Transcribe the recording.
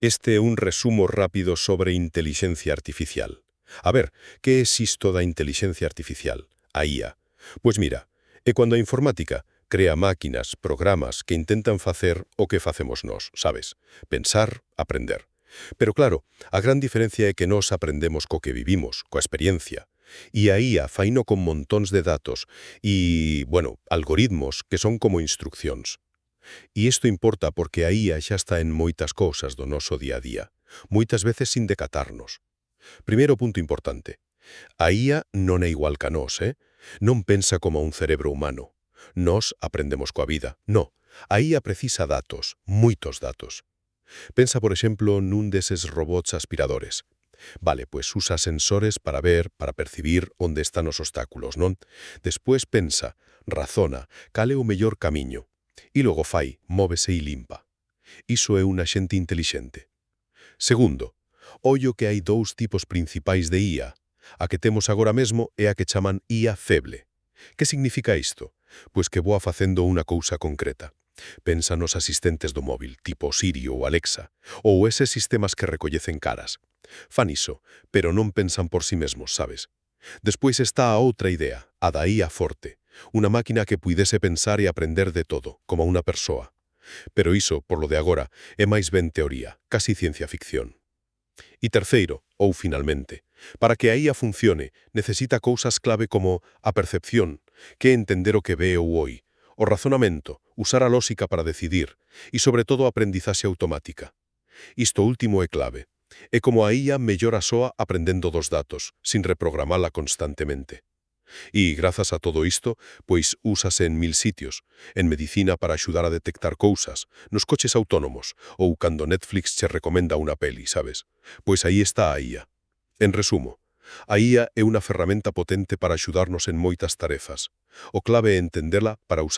Este é un resumo rápido sobre inteligencia artificial. A ver, que é isto da inteligencia artificial, a IA? Pois mira, é cando a informática crea máquinas, programas que intentan facer o que facemos nós, sabes? Pensar, aprender. Pero claro, a gran diferencia é que nós aprendemos co que vivimos, coa experiencia. E a IA faino con montóns de datos e, bueno, algoritmos que son como instruccións. E isto importa porque a IA xa está en moitas cousas do noso día a día, moitas veces sin decatarnos. Primeiro punto importante. A IA non é igual que a nós, Non pensa como un cerebro humano. Nós aprendemos coa vida. No, a IA precisa datos, moitos datos. Pensa, por exemplo, nun deses robots aspiradores. Vale, pues usa sensores para ver, para percibir onde están os obstáculos, non? Despois pensa, razona, cal é o mellor camiño. E logo fai, móvese e limpa. Iso é un axente intelixente. Segundo, ollo que hai dous tipos principais de IA. A que temos agora mesmo é a que chaman IA feble. Que significa isto? Pois que voa facendo unha cousa concreta. Pensa nos asistentes do móvil, tipo Siri ou Alexa, ou eses sistemas que recoñecen caras. Fan iso, pero non pensan por si mesmos, sabes? Despois está a outra idea, a da IA forte, unha máquina que puidese pensar e aprender de todo, como unha persoa. Pero iso, por lo de agora, é máis ben teoría, casi ciencia ficción. E terceiro, ou finalmente, para que a IA funcione, necesita cousas clave como a percepción, que é entender o que ve ou oi, o razonamento, usar a lóxica para decidir, e sobre todo a aprendizaxe automática. Isto último é clave. É como a IA mellora soa aprendendo dos datos, sin reprogramala constantemente. E, grazas a todo isto, pois úsase en 1000 sitios, en medicina para axudar a detectar cousas, nos coches autónomos, ou cando Netflix che recomenda unha peli, sabes? Pois aí está a IA. En resumo, a IA é unha ferramenta potente para axudarnos en moitas tarefas. O clave é entendela para usala